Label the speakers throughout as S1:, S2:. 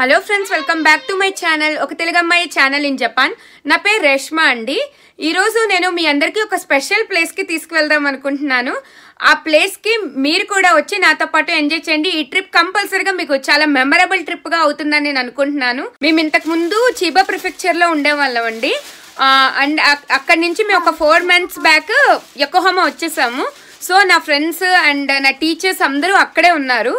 S1: Hello friends, welcome back to my channel ఒక తెలుగు అమ్మాయి channel in Japan. నా పేరు రేష్మా అండి. ఈరోజు నేను మీ అందరికీ ఒక స్పెషల్ ప్లేస్కి తీసుకువెళ్దాం అనుకుంటున్నాను. ఆ ప్లేస్కి మీరు కూడా వచ్చి నాతో పాటు ఎంజాయ్ చేయండి. ఈ ట్రిప్ కంపల్సరీగా మీకు చాలా మెమరబుల్ ట్రిప్గా అవుతుందని నేను అనుకుంటున్నాను. మేము ఇంతకు ముందు చీబా ప్రిఫెక్చర్లో ఉండేవాళ్ళం అండి. అండ్ అక్కడి నుంచి మేము ఒక 4 months బ్యాక్ యొకోహామా వచ్చేసాము. సో నా ఫ్రెండ్స్ అండ్ నా టీచర్స్ అందరూ అక్కడే ఉన్నారు.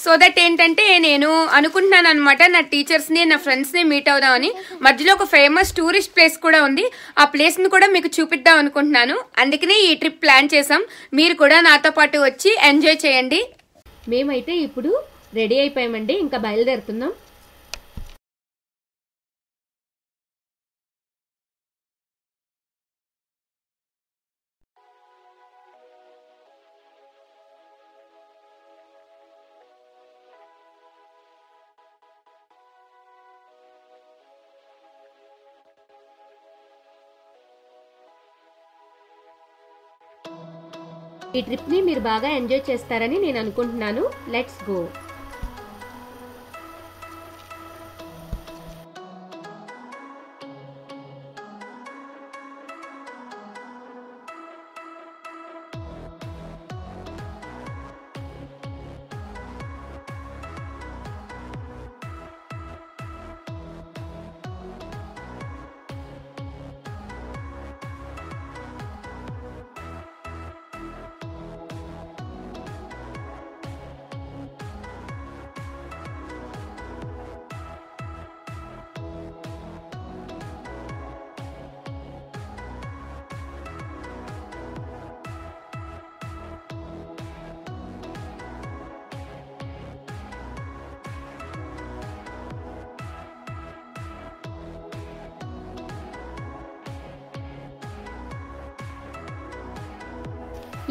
S1: సో దట్ ఏంటంటే నేను అనుకుంటున్నాను అనమాట, నా టీచర్స్ని నా ఫ్రెండ్స్ని మీట్ అవుదామని. మధ్యలో ఒక ఫేమస్ టూరిస్ట్ ప్లేస్ కూడా ఉంది. ఆ ప్లేస్ని కూడా మీకు చూపిద్దాం అనుకుంటున్నాను. అందుకనే ఈ ట్రిప్ ప్లాన్ చేసాం. మీరు కూడా నాతో పాటు వచ్చి ఎంజాయ్ చేయండి. మేమైతే ఇప్పుడు రెడీ అయిపోయామండి, ఇంకా బయలుదేరుతున్నాం. ఈ ట్రిప్ ని మీరు బాగా ఎంజాయ్ చేస్తారని నేను అనుకుంటున్నాను. Let's go.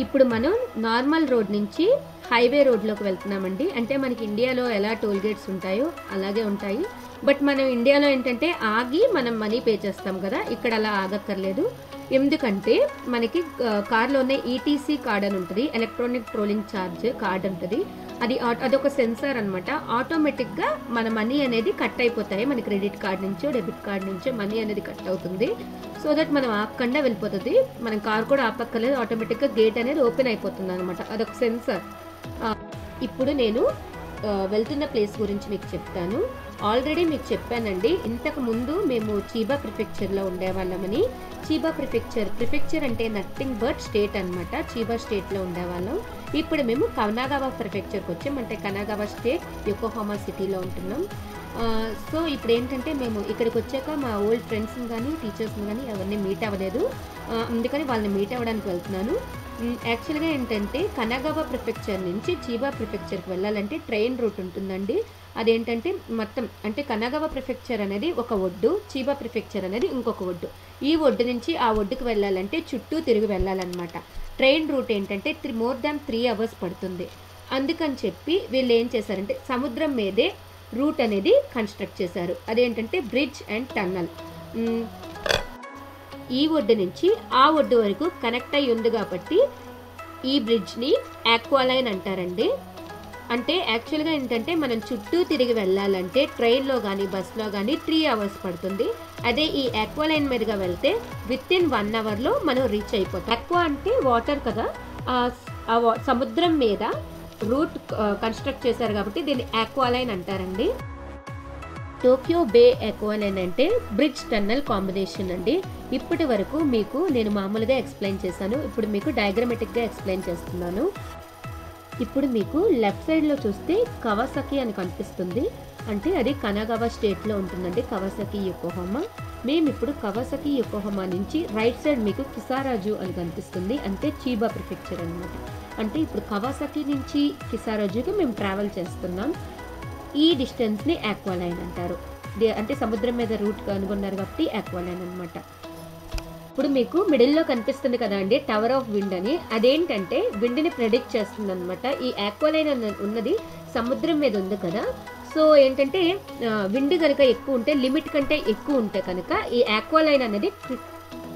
S1: ఇప్పుడు మనం నార్మల్ రోడ్ నుంచి హైవే రోడ్లోకి వెళ్తున్నామండి. అంటే మనకి ఇండియాలో ఎలా టోల్ గేట్స్ ఉంటాయో అలాగే ఉంటాయి. బట్ మనం ఇండియాలో ఏంటంటే ఆగి మనం మనీ పే చేస్తాం కదా, ఇక్కడ అలా ఆగక్కర్లేదు. ఎందుకంటే మనకి కార్లోనే ఈటీసీ కార్డ్ అని ఉంటుంది, ఎలక్ట్రానిక్ ట్రోలింగ్ ఛార్జ్ కార్డ్ ఉంటుంది. అదొక సెన్సార్ అనమాట. ఆటోమేటిక్గా మన మనీ అనేది కట్ అయిపోతాయి. మన క్రెడిట్ కార్డ్ నుంచో డెబిట్ కార్డ్ నుంచో మనీ అనేది కట్ అవుతుంది. సో దట్ మనం ఆపకుండా వెళ్ళిపోతుంది. మనం కార్ కూడా ఆపక్కర్లేదు, ఆటోమేటిక్గా గేట్ అనేది ఓపెన్ అయిపోతుంది అనమాట. అదొక సెన్సార్. ఇప్పుడు నేను వెళ్తున్న ప్లేస్ గురించి మీకు చెప్తాను. ఆల్రెడీ మీకు చెప్పానండి, ఇంతకు ముందు మేము చీబా ప్రిఫెక్చర్లో ఉండేవాళ్ళమని. చీబా ప్రిఫెక్చర్ అంటే నథింగ్ బట్ స్టేట్ అనమాట. చీబా స్టేట్లో ఉండేవాళ్ళం. ఇప్పుడు మేము కనాగావా ప్రిఫెక్చర్కి వచ్చాం. అంటే కనాగావా స్టేట్, యొకోహామా సిటీలో ఉంటున్నాం. సో ఇప్పుడు ఏంటంటే మేము ఇక్కడికి వచ్చాక మా ఓల్డ్ ఫ్రెండ్స్ని కానీ టీచర్స్ని కానీ ఎవరిని మీట్ అవ్వలేదు. అందుకని వాళ్ళని మీట్ అవ్వడానికి వెళ్తున్నాను. యాక్చువల్గా ఏంటంటే కనాగావా ప్రిఫెక్చర్ నుంచి చీబా ప్రిఫెక్చర్కి వెళ్ళాలంటే ట్రైన్ రూట్ ఉంటుందండి. అదేంటంటే మొత్తం అంటే కనాగావా ప్రిఫెక్చర్ అనేది ఒక ఒడ్డు, చీబా ప్రిఫెక్చర్ అనేది ఇంకొక ఒడ్డు. ఈ ఒడ్డు నుంచి ఆ ఒడ్డుకు వెళ్ళాలంటే చుట్టూ తిరిగి వెళ్ళాలన్నమాట. ట్రైన్ రూట్ ఏంటంటే more than 3 hours పడుతుంది. అందుకని చెప్పి వీళ్ళు ఏం చేశారంటే సముద్రం మీదే రూట్ అనేది కన్స్ట్రక్ట్ చేశారు. అదేంటంటే బ్రిడ్జ్ అండ్ టన్నల్. ఈ ఒడ్డు నుంచి ఆ ఒడ్డు వరకు కనెక్ట్ అయి ఉంది కాబట్టి ఈ బ్రిడ్జ్ని ఆక్వాలైన్ అంటారండి. అంటే యాక్చువల్గా ఏంటంటే మనం చుట్టూ తిరిగి వెళ్ళాలంటే ట్రైన్లో కానీ బస్లో కానీ 3 hours పడుతుంది. అదే ఈ ఆక్వాలైన్ మీదుగా వెళ్తే within 1 hourలో మనం రీచ్ అయిపోతాం. ఆక్వా అంటే వాటర్ కదా, సముద్రం మీద రూట్ కన్స్ట్రక్ట్ చేశారు కాబట్టి దీన్ని ఆక్వాలైన్ అంటారండి. టోక్యో బే ఆక్వాలైన్ అంటే బ్రిడ్జ్ టన్నల్ కాంబినేషన్ అండి. ఇప్పటి వరకు మీకు నేను మామూలుగా ఎక్స్ప్లెయిన్ చేశాను. ఇప్పుడు మీకు డయాగ్రమెటిక్గా ఎక్స్ప్లెయిన్ చేస్తున్నాను. ఇప్పుడు మీకు లెఫ్ట్ సైడ్లో చూస్తే కవాసాకి అని కనిపిస్తుంది. అంటే అది కనాగావా స్టేట్లో ఉంటుందండి, కవాసాకి యొకోహామా. మేము ఇప్పుడు కవాసాకి యొకోహామా నుంచి రైట్ సైడ్ మీకు కిసారాజు అని కనిపిస్తుంది. అంటే చీబా ప్రిఫెక్చర్ అనమాట. అంటే ఇప్పుడు కవాసాకి నుంచి కిసారాజుకి మేము ట్రావెల్ చేస్తున్నాం. ఈ డిస్టెన్స్ని ఆక్వాలైన్ అంటారు. అంటే సముద్రం మీద రూట్ కనుగొన్నారు కాబట్టి ఆక్వాలైన్ అనమాట. ఇప్పుడు మీకు మిడిల్లో కనిపిస్తుంది కదా అండి టవర్ ఆఫ్ విండ్ అని. అదేంటంటే విండ్ని ప్రెడిక్ట్ చేస్తుంది అనమాట. ఈ ఆక్వాలైన్ ఉన్నది సముద్రం మీద ఉంది కదా. సో ఏంటంటే విండ్ కనుక ఎక్కువ ఉంటే, లిమిట్ కంటే ఎక్కువ ఉంటే కనుక ఈ ఆక్వాలైన్ అనేది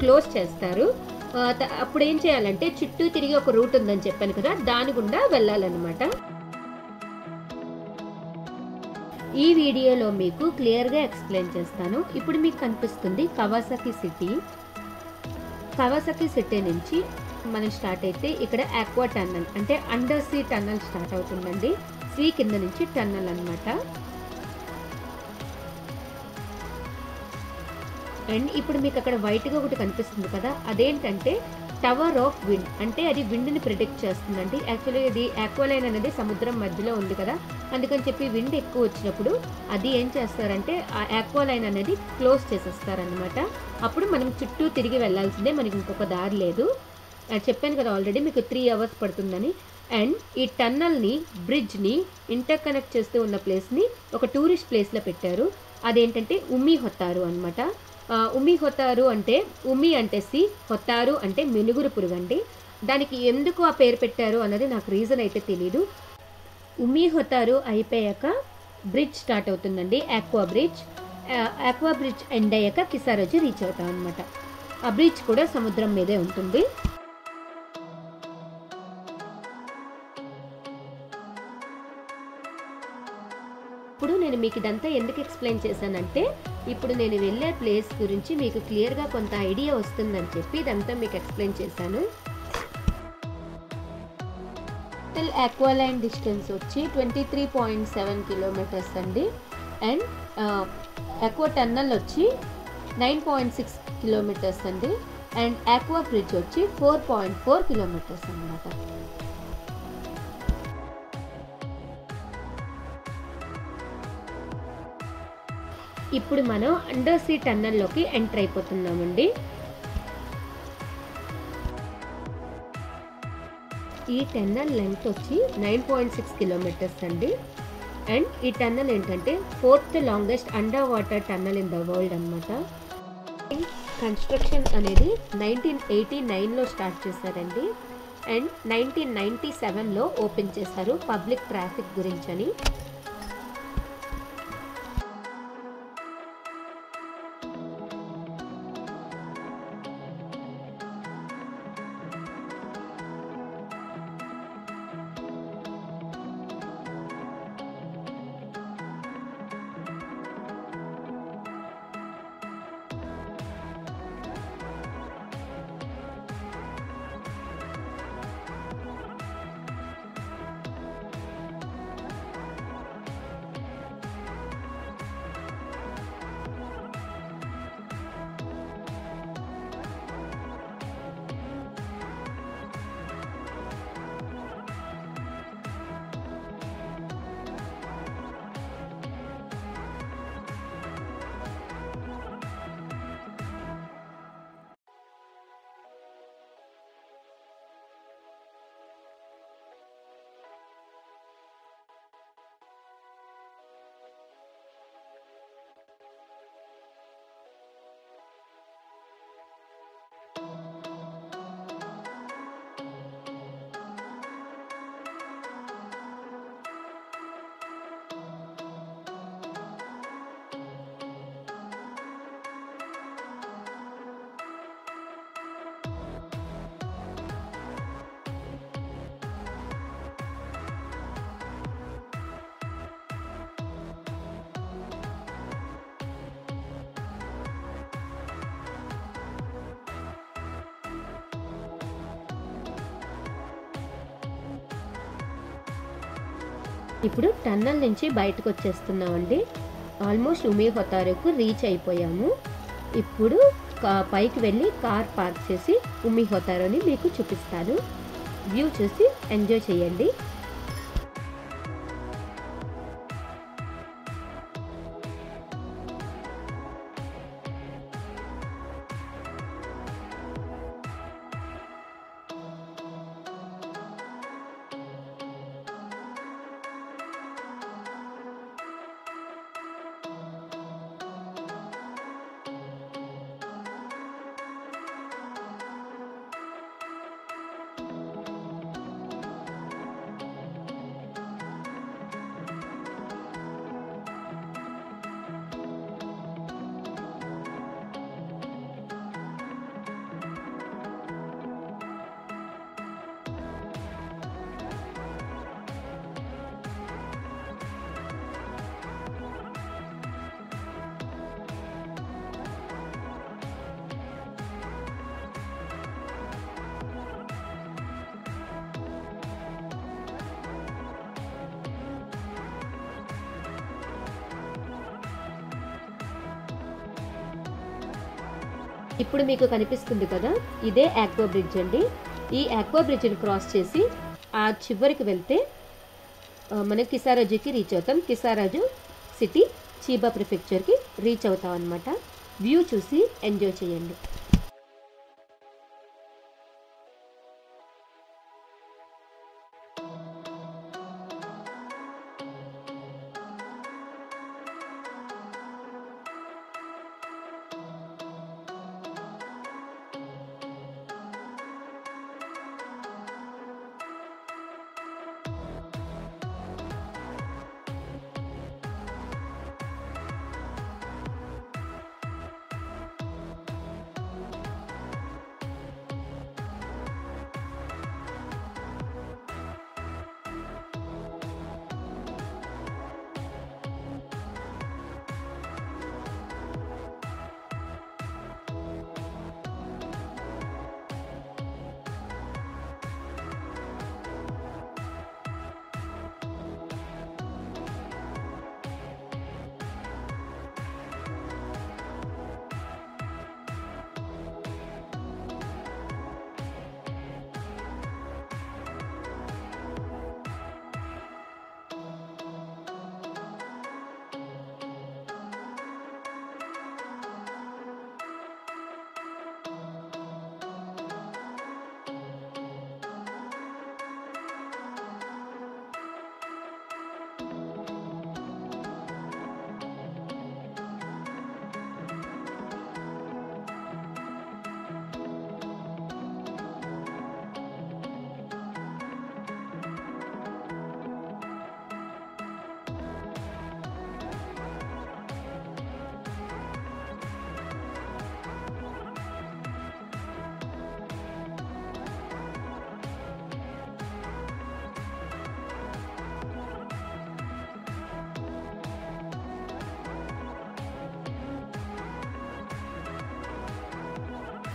S1: క్లోజ్ చేస్తారు. అప్పుడు ఏం చేయాలంటే చుట్టూ తిరిగి ఒక రూట్ ఉందని చెప్పాను కదా, దాని గుండా వెళ్ళాలన్నమాట. ఈ వీడియోలో మీకు క్లియర్గా ఎక్స్ప్లెయిన్ చేస్తాను. ఇప్పుడు మీకు కనిపిస్తుంది కవాసాకి సిటీ. కవాసాకి సిటీ నుంచి మనం స్టార్ట్ అయితే ఇక్కడ ఆక్వా టన్నల్ అంటే అండర్ సీ టన్నల్ స్టార్ట్ అవుతుందండి. సీ కింద నుంచి టన్నల్ అన్నమాట. అండ్ ఇప్పుడు మీకు అక్కడ వైట్గా ఒకటి కనిపిస్తుంది కదా, అదేంటంటే టవర్ ఆఫ్ విండ్. అంటే అది విండ్ని ప్రిడిక్ట్ చేస్తుందండి. యాక్చువల్లీ ఇది ఆక్వాలైన్ అనేది సముద్రం మధ్యలో ఉంది కదా, అందుకని చెప్పి విండ్ ఎక్కువ వచ్చినప్పుడు అది ఏం చేస్తారంటే ఆ ఆక్వాలైన్ అనేది క్లోజ్ చేసేస్తారనమాట. అప్పుడు మనం చుట్టూ తిరిగి వెళ్ళాల్సిందే, మనకి ఇంకొక దారి లేదు. చెప్పాను కదా ఆల్రెడీ మీకు 3 hours పడుతుందని. అండ్ ఈ టన్నల్ని, బ్రిడ్జ్ని ఇంటర్ కనెక్ట్ చేస్తూ ఉన్న ప్లేస్ని ఒక టూరిస్ట్ ప్లేస్లో పెట్టారు. అదేంటంటే ఉమి హొతారు అనమాట. ఉమి హొతారు అంటే ఉమి అంటే సి, హొతారు అంటే మినుగురు పురుగు అండి. దానికి ఎందుకు ఆ పేరు పెట్టారు అన్నది నాకు రీజన్ అయితే తెలీదు. ఉమి హొతారు అయిపోయాక బ్రిడ్జ్ స్టార్ట్ అవుతుందండి, aqua bridge. Aqua bridge end అయ్యాక కిసారోజు రీచ్ అవుతాం అనమాట. ఆ బ్రిడ్జ్ కూడా సముద్రం మీదే ఉంటుంది. ఇప్పుడు నేను మీకు ఇదంతా ఎందుకు ఎక్స్ప్లెయిన్ చేశానంటే, ఇప్పుడు నేను వెళ్ళే ప్లేస్ గురించి మీకు క్లియర్గా కొంత ఐడియా వస్తుందని చెప్పి ఇదంతా మీకు ఎక్స్ప్లెయిన్ చేశాను. ఆక్వాలైన్ డిస్టెన్స్ వచ్చి 23.7 kilometers అండి. అండ్ ఆక్వా టన్నల్ వచ్చి 9.6 kilometers అండి. అండ్ ఆక్వా బ్రిడ్జ్ వచ్చి 4.4 kilometers అన్నమాట. ఇప్పుడు మనం అండర్ సీ టన్నల్లోకి ఎంటర్ అయిపోతున్నామండి. ఈ టన్నల్ లెంగ్త్ వచ్చి 9.6 kilometers అండి. అండ్ ఈ టన్నల్ ఏంటంటే 4th longest under water tunnel in the world అనమాట. కన్స్ట్రక్షన్ అనేది 1989లో స్టార్ట్ చేశారండి. అండ్ 1997లో ఓపెన్ చేశారు పబ్లిక్ ట్రాఫిక్ గురించని. ఇప్పుడు టన్నల్ నుంచి బయటకు వచ్చేస్తున్నామండి. ఆల్మోస్ట్ ఉమి హొతారుకు రీచ్ అయిపోయాము. ఇప్పుడు పైకి వెళ్ళి కార్ పార్క్ చేసి ఉమి హొతారుని మీకు చూపిస్తాను. వ్యూ చూసి ఎంజాయ్ చేయండి. ఇప్పుడు మీకు కనిపిస్తుంది కదా, ఇదే ఆక్వా బ్రిడ్జ్ అండి. ఈ ఆక్వా బ్రిడ్జ్ని క్రాస్ చేసి ఆ చివరికి వెళ్తే మనం కిసారాజుకి రీచ్ అవుతాం. కిసారాజు సిటీ చీబా ప్రిఫెక్చర్కి రీచ్ అవుతాం అనమాట. వ్యూ చూసి ఎంజాయ్ చేయండి.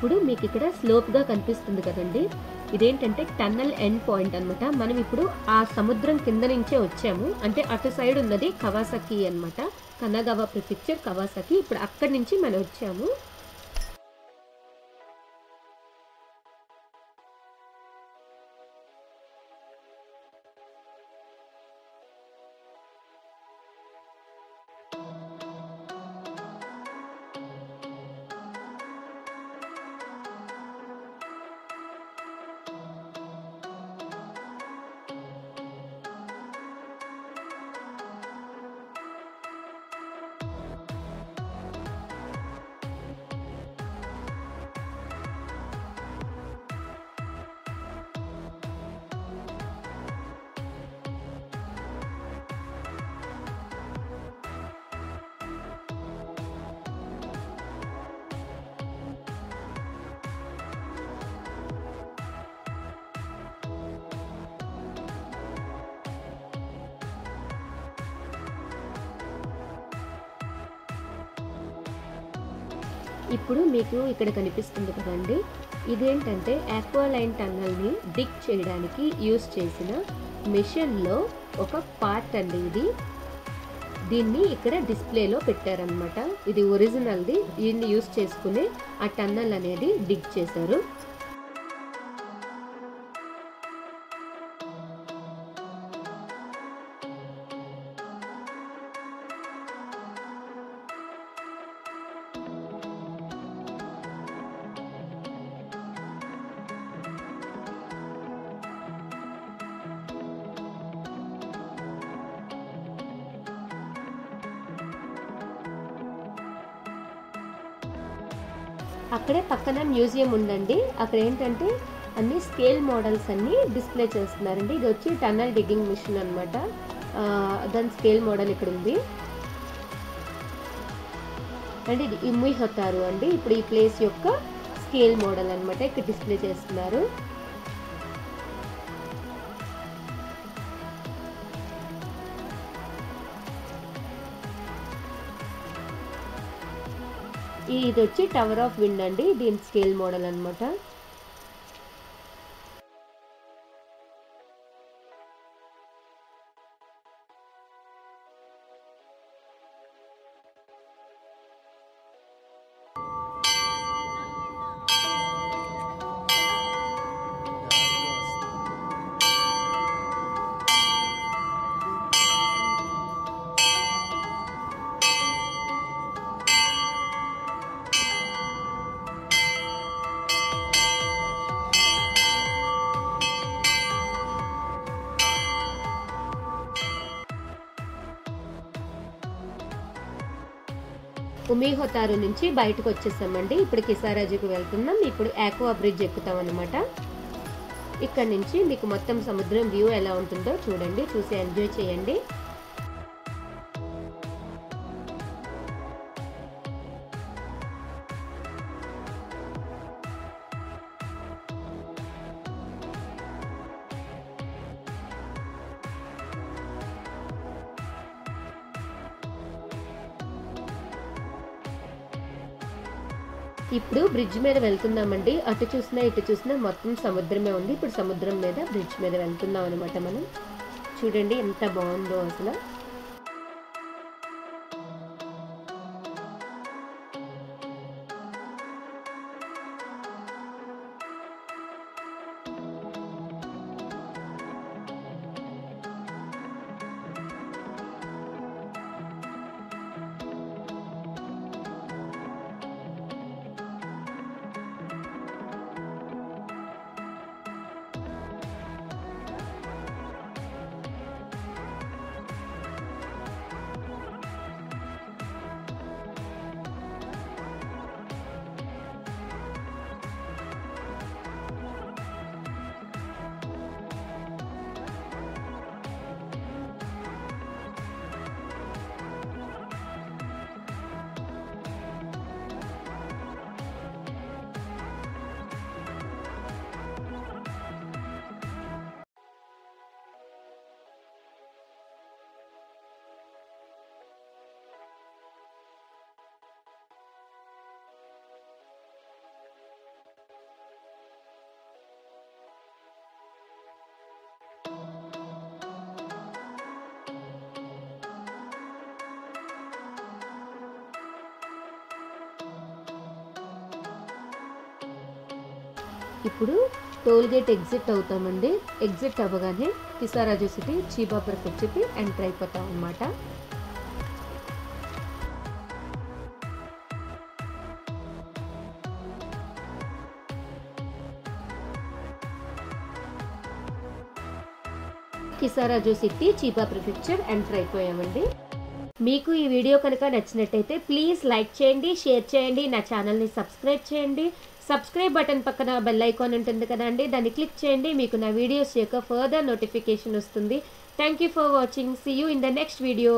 S1: ఇప్పుడు మీకు ఇక్కడ స్లోప్గా కనిపిస్తుంది కదండి, ఇదేంటంటే టన్నల్ ఎండ్ పాయింట్ అనమాట. మనం ఇప్పుడు ఆ సముద్రం కింద నుంచే వచ్చాము. అంటే అటు సైడ్ ఉన్నది కవాసాకి అనమాట, కనగావా ప్రిఫెక్చర్ కవాసాకి. ఇప్పుడు అక్కడి నుంచి మనం వచ్చాము. ఇప్పుడు మీకు ఇక్కడ కనిపిస్తుంది కదండి, ఇదేంటంటే ఆక్వాలైన్ టన్నల్ని డిగ్ చేయడానికి యూస్ చేసిన మిషన్లో ఒక పార్ట్ అండి ఇది. దీన్ని ఇక్కడ డిస్ప్లేలో పెట్టారనమాట. ఇది ఒరిజినల్ది. దీన్ని యూస్ చేసుకుని ఆ టన్నల్ అనేది డిగ్ చేశారు. అక్కడే పక్కన మ్యూజియం ఉందండి. అక్కడ ఏంటంటే అన్ని స్కేల్ మోడల్స్ అన్ని డిస్ప్లే చేస్తున్నారండి. ఇది వచ్చి టన్నల్ డిగ్గింగ్ మిషన్ అనమాట. దాని స్కేల్ మోడల్ ఇక్కడ ఉంది అండి. ఇది ఇమ్మి హొతారు అండి. ఇప్పుడు ఈ ప్లేస్ యొక్క స్కేల్ మోడల్ అనమాట ఇక్కడ డిస్ప్లే చేస్తున్నారు. ఇది వచ్చి టవర్ ఆఫ్ విండ్ అండి. దీని స్కేల్ మోడల్ అనమాట. ఉమీహోతారు నుంచి బయటకు వచ్చేసామండి. ఇప్పుడు కిసారాజుకి వెళ్తున్నాం. ఇప్పుడు ఆక్వా బ్రిడ్జ్ ఎక్కుతాం అనమాట. ఇక్కడ నుంచి మీకు మొత్తం సముద్రం వ్యూ ఎలా ఉంటుందో చూడండి, చూసి ఎంజాయ్ చేయండి. ఇప్పుడు బ్రిడ్జ్ మీద వెళ్తున్నామండి. అటు చూసినా ఇటు చూసినా మొత్తం సముద్రమే ఉంది. ఇప్పుడు సముద్రం మీద బ్రిడ్జ్ మీద వెళ్తున్నాం అనమాట. మనం చూడండి ఎంత బాగుందో అసలు. ఇప్పుడు టోల్ గేట్ ఎగ్జిట్ అవుతామండి. ఎగ్జిట్ అవ్వగానే కిసారాజు సిటీ, చీబా ప్రిఫెక్చర్కి ఎంటర్ అయిపోతాం అన్నమాట. కిసారాజు సిటీ, చీబా ప్రిఫెక్చర్ ఎంటర్ అయిపోయామండి. మీకు ఈ వీడియో కనుక నచ్చినట్టయితే ప్లీజ్ లైక్ చేయండి, షేర్ చేయండి, నా ఛానల్ని సబ్స్క్రైబ్ చేయండి. సబ్స్క్రైబ్ బటన్ పక్కన బెల్ ఐకాన్ ఉంటుంది కదండి, దాన్ని క్లిక్ చేయండి. మీకు నా వీడియోస్ యొక్క ఫర్దర్ నోటిఫికేషన్ వస్తుంది. Thank you for watching. See you in the next video.